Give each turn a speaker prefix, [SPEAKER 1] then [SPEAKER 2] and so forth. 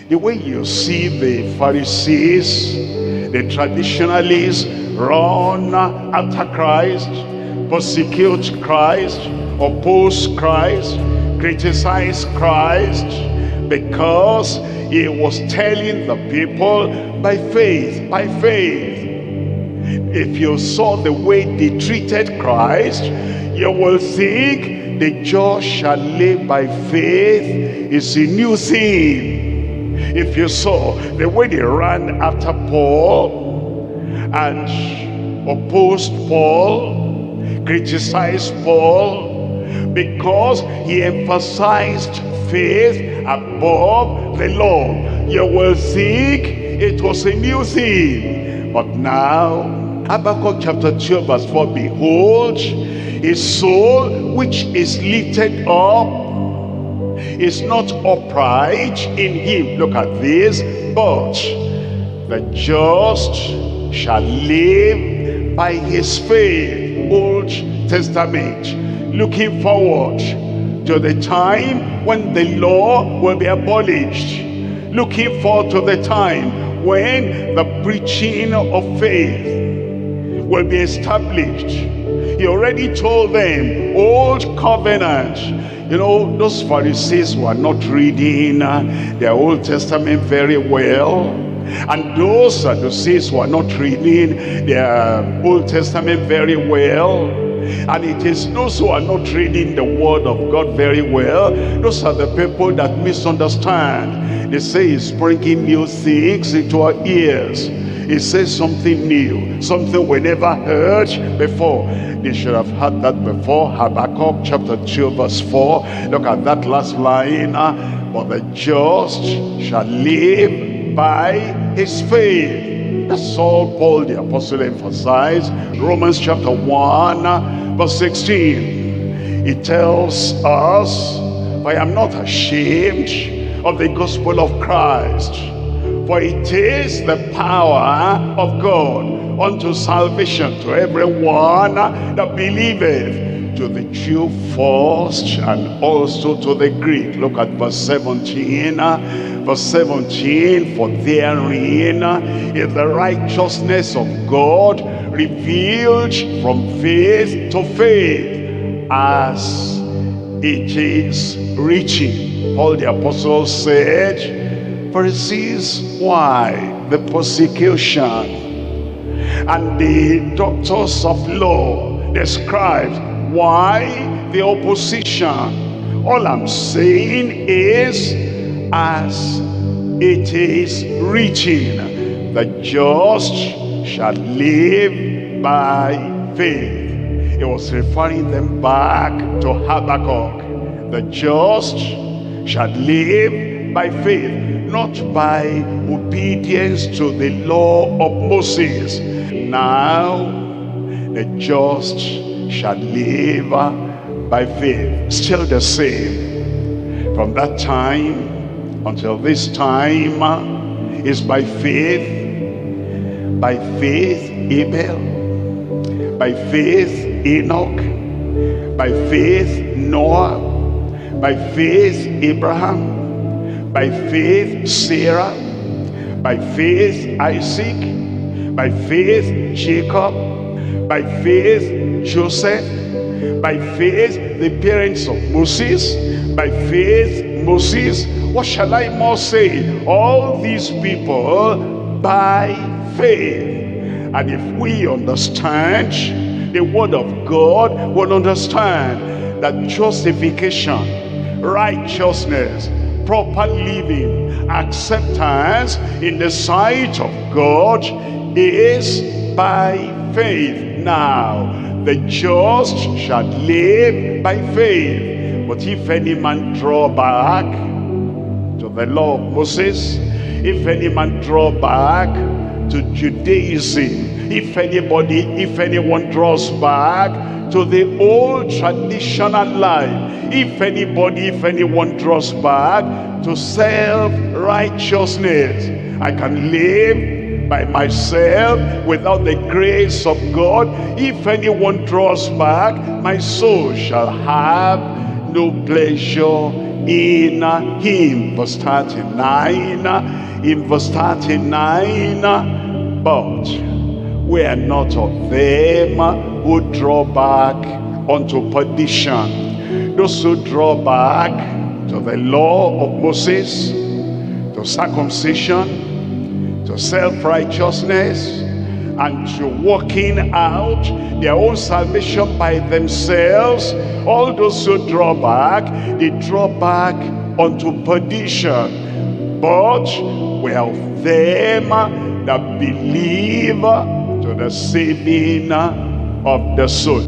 [SPEAKER 1] The way you see the Pharisees, the traditionalists run after Christ, persecute Christ, oppose Christ, criticize Christ, because he was telling the people, by faith, by faith. If you saw the way they treated Christ, you will think the just shall live by faith is a new thing. If you saw the way they ran after Paul and opposed Paul, criticized Paul, because he emphasized faith above the law, you will think it was a new thing. But now, Habakkuk chapter 2 verse 4, behold, his soul which is lifted up is not upright in him. Look at this. But the just shall live by his faith. Old Testament, looking forward to the time when the law will be abolished, looking forward to the time when the preaching of faith will be established. He already told them, old covenant. You know, those Pharisees were not reading their Old Testament very well, and those Sadducees were not reading their Old Testament very well. And it is those who are not reading the word of God very well, those are the people that misunderstand. They say he's bringing new things into our ears. He says something new, something we never heard before. They should have heard that before. Habakkuk chapter 2 verse 4. Look at that last line. But the just shall live by his faith. That's all Paul the apostle emphasized. Romans chapter 1 verse 16. It tells us, for I am not ashamed of the gospel of Christ, for it is the power of God unto salvation to everyone that believeth, to the Jew first and also to the Greek. Look at verse 17. Verse 17, for therein is the righteousness of God revealed from faith to faith, as it is written. Paul the apostle said, Pharisees, why the persecution? And the doctors of law, the scribes, why the opposition? All I'm saying is, as it is written, the just shall live by faith. It was referring them back to Habakkuk. The just shall live by faith, not by obedience to the law of Moses. Now the just shall live by faith. Still the same. From that time until this time is by faith. By faith Abel, by faith Enoch, by faith Noah, by faith Abraham, by faith Sarah, by faith Isaac, by faith Jacob, by faith Joseph, by faith the parents of Moses, by faith Moses. What shall I more say? All these people by faith. And if we understand the word of God, we'll understand that justification, righteousness, proper living, acceptance in the sight of God is by faith. Now the just shall live by faith. But if any man draw back to the law of Moses, if any man draw back to Judaism, if anyone draws back to the old traditional life, if anyone draws back to self-righteousness, I can live by myself without the grace of God. If anyone draws back, my soul shall have no pleasure in him. Verse 39, in verse 39, but we are not of them who draw back unto perdition. Those who draw back to the law of Moses, to circumcision, to self-righteousness, and to working out their own salvation by themselves. All those who draw back, they draw back unto perdition. But we are of them that believe to the saving of the soul.